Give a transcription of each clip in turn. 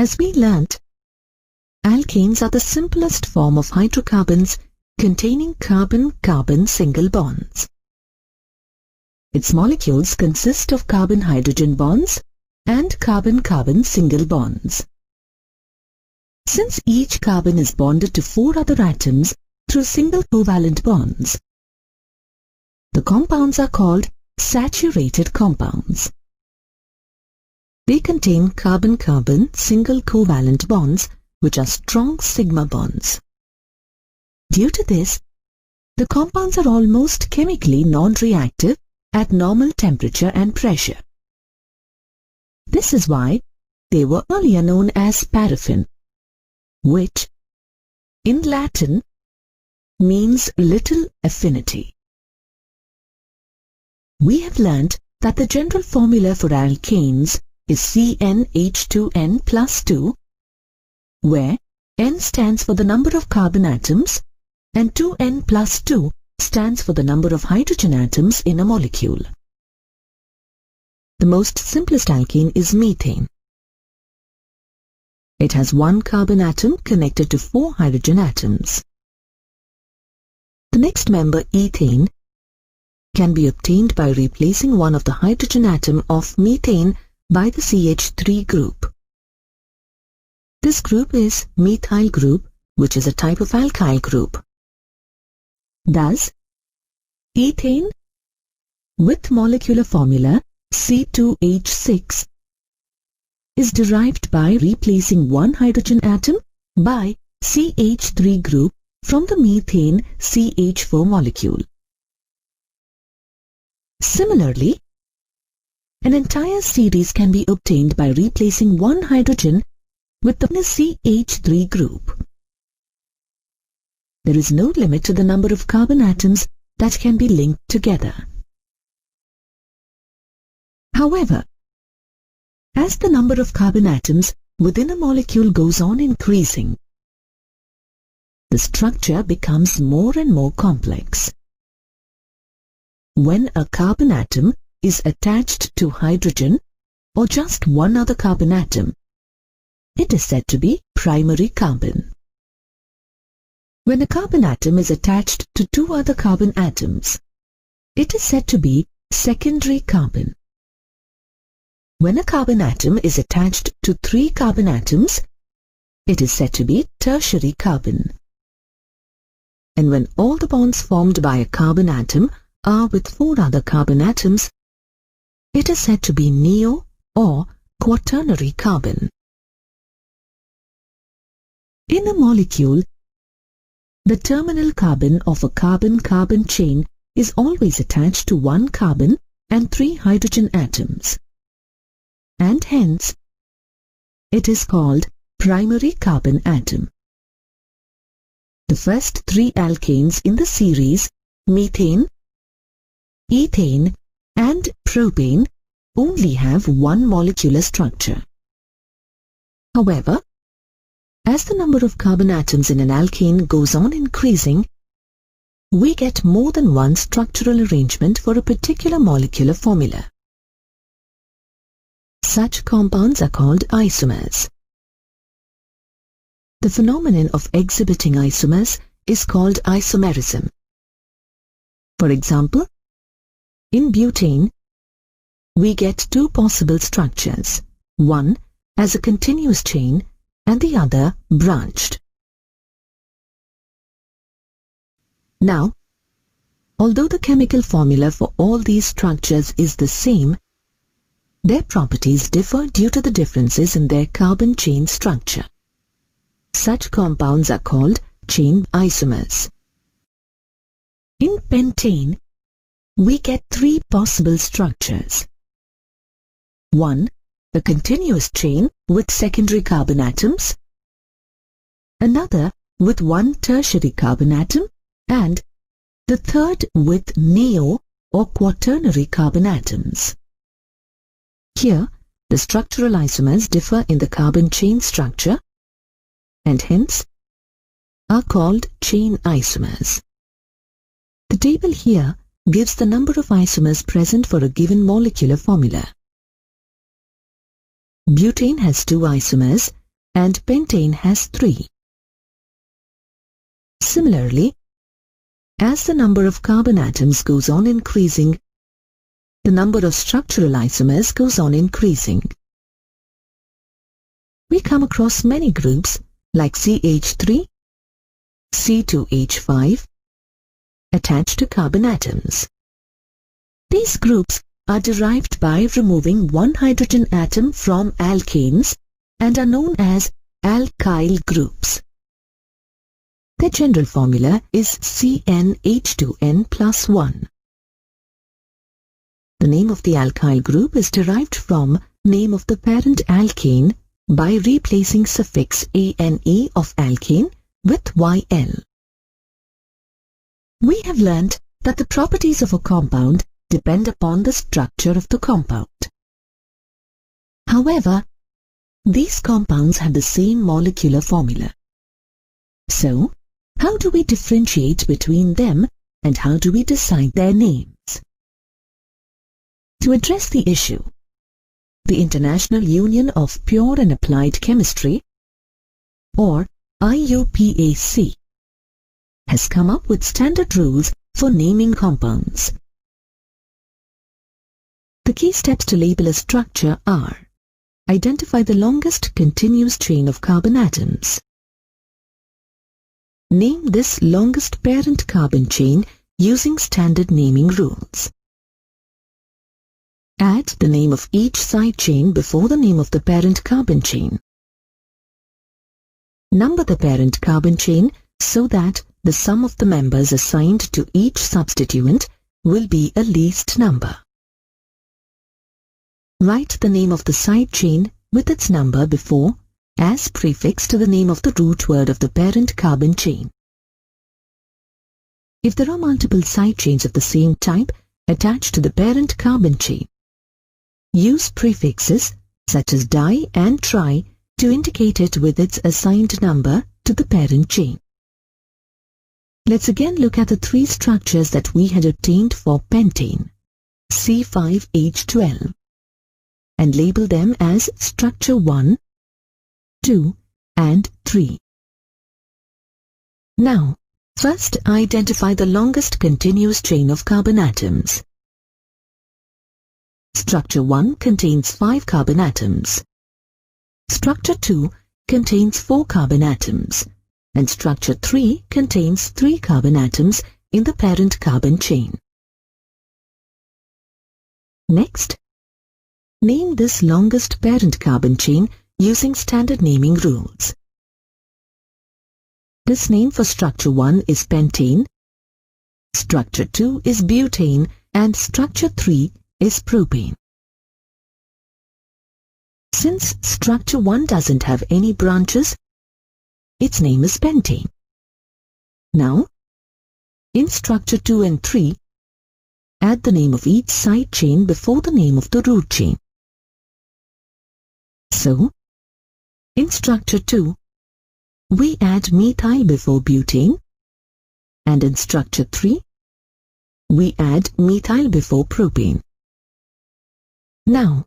As we learnt, alkanes are the simplest form of hydrocarbons containing carbon-carbon single bonds. Its molecules consist of carbon-hydrogen bonds and carbon-carbon single bonds. Since each carbon is bonded to 4 other atoms through single covalent bonds, the compounds are called saturated compounds. They contain carbon-carbon single covalent bonds which are strong sigma bonds. Due to this, the compounds are almost chemically non-reactive at normal temperature and pressure. This is why they were earlier known as paraffin, which, in Latin, means little affinity. We have learnt that the general formula for alkanes is CnH2n plus 2, where N stands for the number of carbon atoms and 2n plus 2 stands for the number of hydrogen atoms in a molecule. The most simplest alkane is methane. It has 1 carbon atom connected to 4 hydrogen atoms. The next member, ethane, can be obtained by replacing one of the hydrogen atom of methane by the CH3 group. This group is methyl group, which is a type of alkyl group. Thus, ethane with molecular formula C2H6 is derived by replacing one hydrogen atom by CH3 group from the methane CH4 molecule. Similarly, an entire series can be obtained by replacing one hydrogen with the CH3 group. There is no limit to the number of carbon atoms that can be linked together. However, as the number of carbon atoms within a molecule goes on increasing, the structure becomes more and more complex. When a carbon atom is attached to hydrogen or just one other carbon atom, it is said to be primary carbon. When a carbon atom is attached to 2 other carbon atoms, it is said to be secondary carbon. When a carbon atom is attached to 3 carbon atoms, it is said to be tertiary carbon. And when all the bonds formed by a carbon atom are with 4 other carbon atoms, it is said to be neo or quaternary carbon. In a molecule, the terminal carbon of a carbon-carbon chain is always attached to 1 carbon and 3 hydrogen atoms, and hence it is called primary carbon atom. The first 3 alkanes in the series, methane, ethane and propane, only have 1 molecular structure. However, as the number of carbon atoms in an alkane goes on increasing, we get more than one structural arrangement for a particular molecular formula. Such compounds are called isomers. The phenomenon of exhibiting isomers is called isomerism. For example, in butane, we get 2 possible structures, one as a continuous chain and the other branched. Now, although the chemical formula for all these structures is the same, their properties differ due to the differences in their carbon chain structure. Such compounds are called chain isomers. In pentane, we get 3 possible structures. One, a continuous chain with secondary carbon atoms, another with 1 tertiary carbon atom, and the third with neo or quaternary carbon atoms. Here, the structural isomers differ in the carbon chain structure and hence are called chain isomers. The table here gives the number of isomers present for a given molecular formula. Butane has 2 isomers and pentane has 3. Similarly, as the number of carbon atoms goes on increasing, the number of structural isomers goes on increasing. We come across many groups like CH3, C2H5 attached to carbon atoms. These groups are derived by removing one hydrogen atom from alkanes and are known as alkyl groups. Their general formula is CnH2n plus 1. The name of the alkyl group is derived from name of the parent alkane by replacing suffix ane of alkane with yl. We have learnt that the properties of a compound depend upon the structure of the compound. However, these compounds have the same molecular formula. So, how do we differentiate between them and how do we decide their names? To address the issue, the International Union of Pure and Applied Chemistry, or IUPAC, has come up with standard rules for naming compounds. The key steps to label a structure are: identify the longest continuous chain of carbon atoms. Name this longest parent carbon chain using standard naming rules. Add the name of each side chain before the name of the parent carbon chain. Number the parent carbon chain so that the sum of the members assigned to each substituent will be a least number. Write the name of the side chain with its number before as prefix to the name of the root word of the parent carbon chain. If there are multiple side chains of the same type attached to the parent carbon chain, use prefixes such as di and tri to indicate it with its assigned number to the parent chain. Let's again look at the 3 structures that we had obtained for pentane, C5H12, and label them as structure 1, 2, and 3. Now, first identify the longest continuous chain of carbon atoms. Structure 1 contains 5 carbon atoms. Structure 2 contains 4 carbon atoms. And structure 3 contains 3 carbon atoms in the parent carbon chain. Next, name this longest parent carbon chain using standard naming rules. This name for structure 1 is pentane, structure 2 is butane, and structure 3 is propane. Since structure 1 doesn't have any branches, its name is pentane. Now, in structure 2 and 3, add the name of each side chain before the name of the root chain. So, in structure 2, we add methyl before butane, and in structure 3, we add methyl before propane. Now,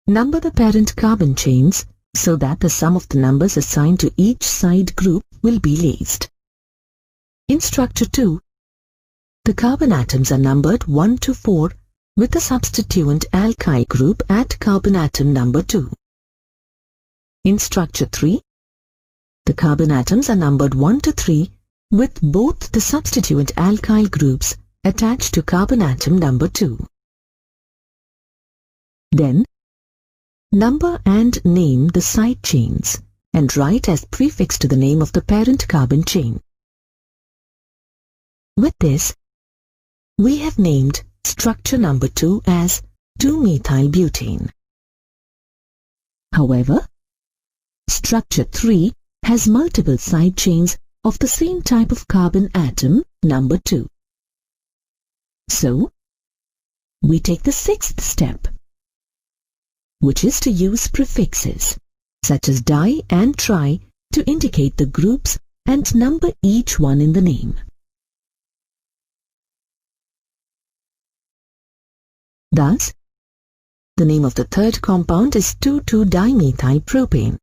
number the parent carbon chains so that the sum of the numbers assigned to each side group will be least. In structure 2, the carbon atoms are numbered 1 to 4 with the substituent alkyl group at carbon atom number 2. In structure 3, the carbon atoms are numbered 1 to 3 with both the substituent alkyl groups attached to carbon atom number 2. Then, number and name the side chains and write as prefix to the name of the parent carbon chain. With this, we have named structure number 2 as 2-methylbutane. However, structure 3 has multiple side chains of the same type of carbon atom number 2. So, we take the 6th step, which is to use prefixes such as di and tri to indicate the groups and number each one in the name. Thus, the name of the third compound is 2,2-dimethylpropane.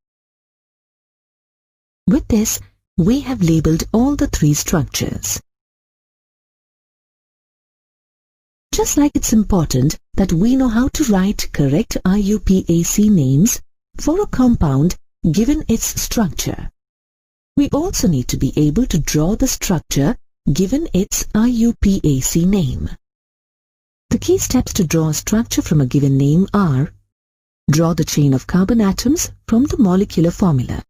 With this, we have labeled all the three structures. Just like it's important that we know how to write correct IUPAC names for a compound given its structure, we also need to be able to draw the structure given its IUPAC name. The key steps to draw a structure from a given name are: draw the chain of carbon atoms from the molecular formula.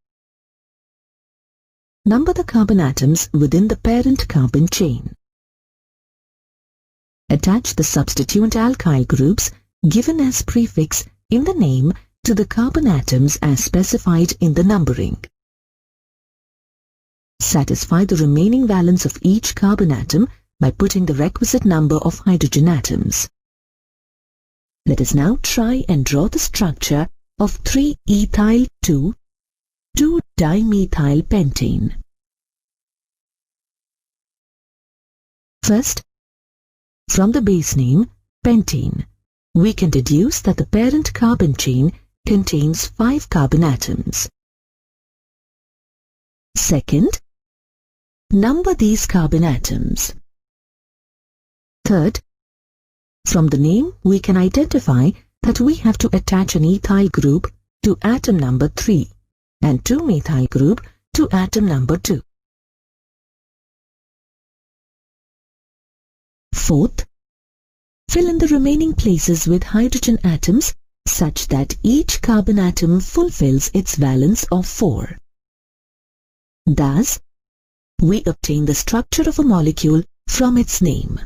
Number the carbon atoms within the parent carbon chain. Attach the substituent alkyl groups given as prefix in the name to the carbon atoms as specified in the numbering. Satisfy the remaining valence of each carbon atom by putting the requisite number of hydrogen atoms. Let us now try and draw the structure of 3-ethyl-2,2-dimethyl-pentane. First, from the base name pentane, we can deduce that the parent carbon chain contains 5 carbon atoms. Second, number these carbon atoms. Third, from the name we can identify that we have to attach an ethyl group to atom number 3 and 2-methyl group to atom number 2. Fourth, fill in the remaining places with hydrogen atoms such that each carbon atom fulfills its valence of 4. Thus, we obtain the structure of a molecule from its name.